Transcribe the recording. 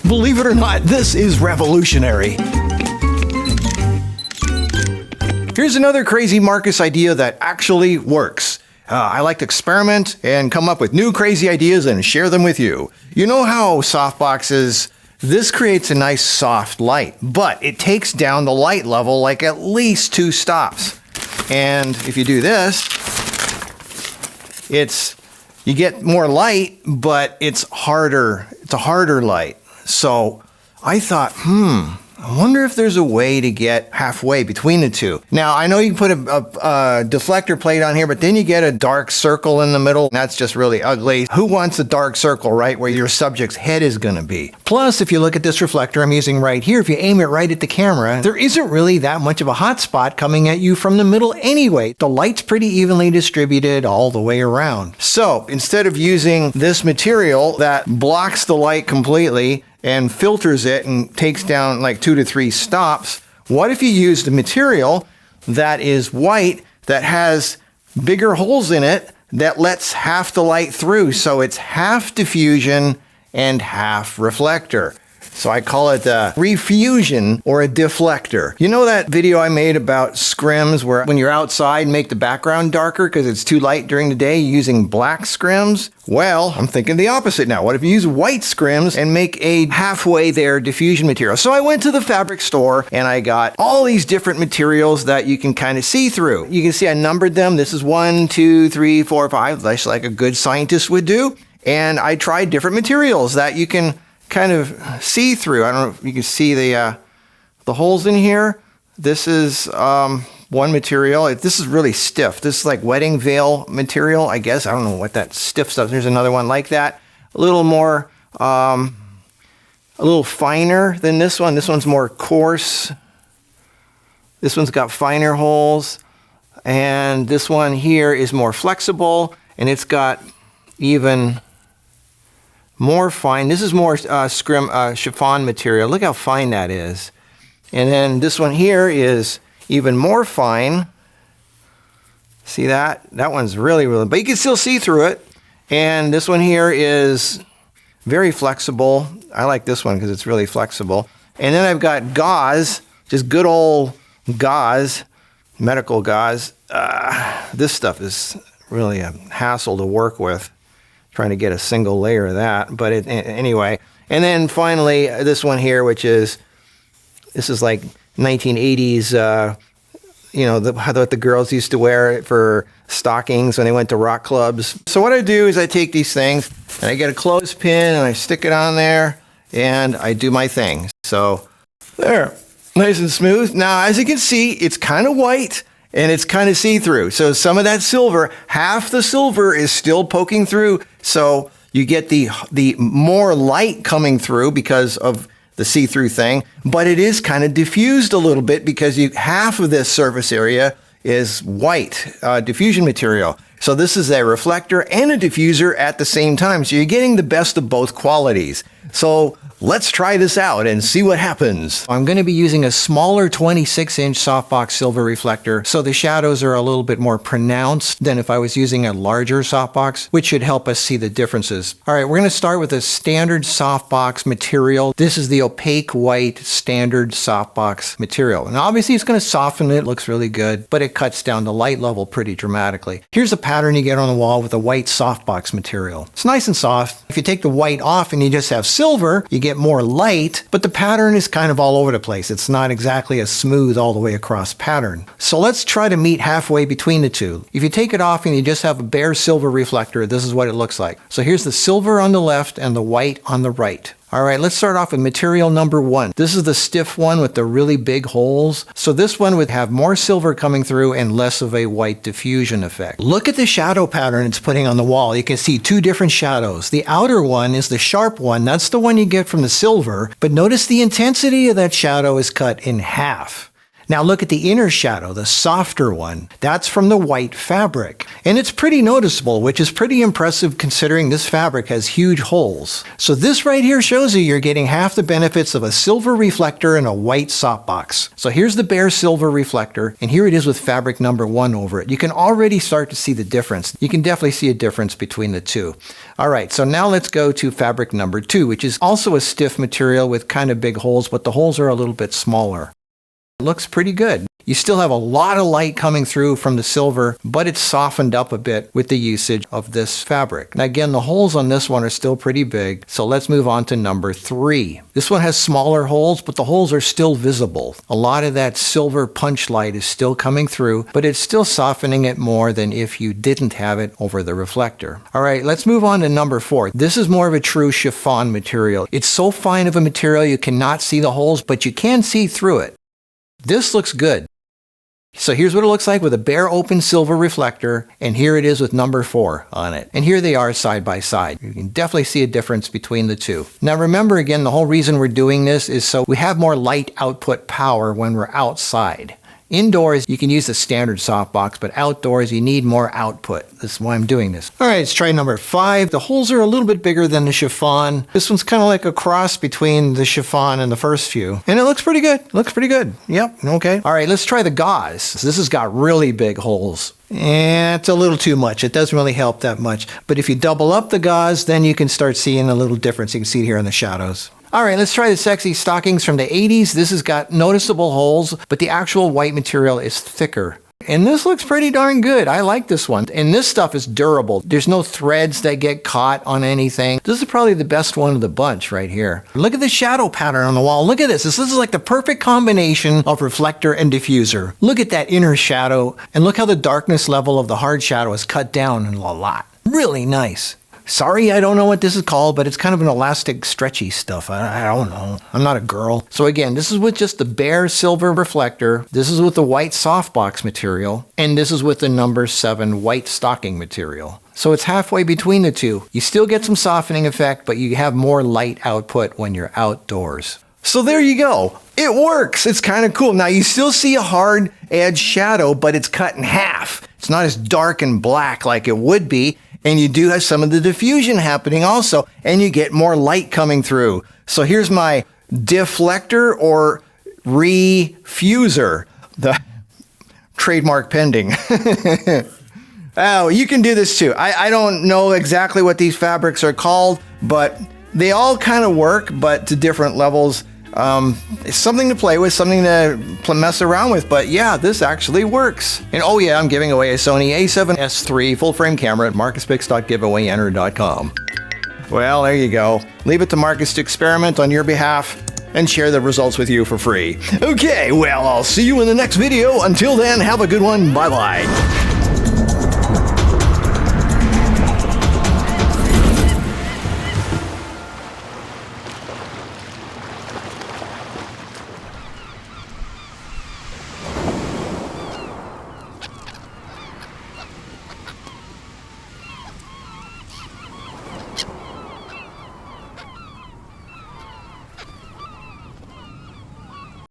Believe it or not, this is revolutionary. Here's another crazy Markus idea that actually works. I like to experiment and come up with new crazy ideas and share them with you. You know how softboxes, this creates a nice soft light, but it takes down the light level like at least 2 stops. And if you do this, you get more light, but it's harder. It's a harder light. So I thought, I wonder if there's a way to get halfway between the two. Now, I know you can put a deflector plate on here, but then you get a dark circle in the middle. That's just really ugly. Who wants a dark circle, right, where your subject's head is going to be? Plus, if you look at this reflector I'm using right here, if you aim it right at the camera, there isn't really that much of a hot spot coming at you from the middle anyway. The light's pretty evenly distributed all the way around. So, instead of using this material that blocks the light completely and filters it and takes down like 2 to 3 stops, what if you used a material that is white that has bigger holes in it that lets half the light through, so it's half diffusion and half reflector. So I call it a refusion or a deflector. You know that video I made about scrims where when you're outside make the background darker because it's too light during the day using black scrims? Well, I'm thinking the opposite now. What if you use white scrims and make a halfway there diffusion material? So I went to the fabric store and I got all these different materials that you can kind of see through. You can see I numbered them. This is 1, 2, 3, 4, 5, just like a good scientist would do. And I tried different materials that you can kind of see through. I don't know if you can see the holes in here. This is one material. This is really stiff. This is like wedding veil material, I guess. I don't know what that stiff stuff. There's another one like that. A little more, a little finer than this one. This one's more coarse. This one's got finer holes. And this one here is more flexible, and it's got even more fine. This is more chiffon material. Look how fine that is. And then this one here is even more fine. See that? That one's really, really, but you can still see through it. And this one here is very flexible. I like this one because it's really flexible. And then I've got gauze, just good old gauze, medical gauze. This stuff is really a hassle to work with, trying to get a single layer of that, but anyway. And then finally, this one here, this is like 1980s, what the girls used to wear for stockings when they went to rock clubs. So what I do is I take these things and I get a clothespin and I stick it on there and I do my thing. So there, nice and smooth. Now, as you can see, it's kind of white and it's kind of see-through. So some of that silver, half the silver is still poking through. So you get the more light coming through because of the see-through thing, but it is kind of diffused a little bit because half of this surface area is white diffusion material. So this is a reflector and a diffuser at the same time. So you're getting the best of both qualities. So let's try this out and see what happens. I'm going to be using a smaller 26-inch softbox silver reflector, so the shadows are a little bit more pronounced than if I was using a larger softbox, which should help us see the differences. All right, we're going to start with a standard softbox material. This is the opaque white standard softbox material. And obviously it's going to soften it, looks really good, but it cuts down the light level pretty dramatically. Here's a pattern you get on the wall with a white softbox material. It's nice and soft. If you take the white off and you just have silver, you get more light, but the pattern is kind of all over the place. It's not exactly a smooth all the way across pattern. So let's try to meet halfway between the two. If you take it off and you just have a bare silver reflector, this is what it looks like. So here's the silver on the left and the white on the right. All right, let's start off with material number 1. This is the stiff one with the really big holes. So this one would have more silver coming through and less of a white diffusion effect. Look at the shadow pattern it's putting on the wall. You can see 2 different shadows. The outer one is the sharp one. That's the one you get from the silver. But notice the intensity of that shadow is cut in half. Now look at the inner shadow, the softer one. That's from the white fabric. And it's pretty noticeable, which is pretty impressive considering this fabric has huge holes. So this right here shows you you're getting half the benefits of a silver reflector and a white softbox. So here's the bare silver reflector, and here it is with fabric number 1 over it. You can already start to see the difference. You can definitely see a difference between the two. All right, so now let's go to fabric number 2, which is also a stiff material with kind of big holes, but the holes are a little bit smaller. It looks pretty good. You still have a lot of light coming through from the silver, but it's softened up a bit with the usage of this fabric. Now again, the holes on this one are still pretty big, so let's move on to number 3. This one has smaller holes, but the holes are still visible. A lot of that silver punch light is still coming through, but it's still softening it more than if you didn't have it over the reflector. All right, let's move on to number 4. This is more of a true chiffon material. It's so fine of a material you cannot see the holes, but you can see through it. This looks good. So here's what it looks like with a bare open silver reflector, and here it is with number 4 on it. And here they are side by side. You can definitely see a difference between the two. Now remember again, the whole reason we're doing this is so we have more light output power when we're outside. Indoors, you can use the standard softbox, but outdoors, you need more output. This is why I'm doing this. All right, let's try number 5. The holes are a little bit bigger than the chiffon. This one's kind of like a cross between the chiffon and the first few. And it looks pretty good. Looks pretty good. Yep, okay. All right, let's try the gauze. This has got really big holes. And it's a little too much. It doesn't really help that much. But if you double up the gauze, then you can start seeing a little difference. You can see it here in the shadows. All right, let's try the sexy stockings from the 80s. This has got noticeable holes, but the actual white material is thicker. And this looks pretty darn good. I like this one. And this stuff is durable. There's no threads that get caught on anything. This is probably the best one of the bunch right here. Look at the shadow pattern on the wall. Look at this. This is like the perfect combination of reflector and diffuser. Look at that inner shadow, and look how the darkness level of the hard shadow is cut down a lot. Really nice. Sorry, I don't know what this is called, but it's kind of an elastic, stretchy stuff. I don't know. I'm not a girl. So again, this is with just the bare silver reflector. This is with the white softbox material. And this is with the number 7 white stocking material. So it's halfway between the two. You still get some softening effect, but you have more light output when you're outdoors. So there you go. It works. It's kind of cool. Now you still see a hard edge shadow, but it's cut in half. It's not as dark and black like it would be. And you do have some of the diffusion happening also, and you get more light coming through. So here's my deflector or refuser, the trademark pending. Oh, you can do this too. I don't know exactly what these fabrics are called, but they all kind of work, but to different levels. It's something to play with, something to mess around with, but yeah, this actually works. And oh yeah, I'm giving away a Sony a7S III full frame camera at marcuspicks.giveawayenter.com. Well, there you go. Leave it to Marcus to experiment on your behalf and share the results with you for free. Okay, well, I'll see you in the next video. Until then, have a good one. Bye-bye.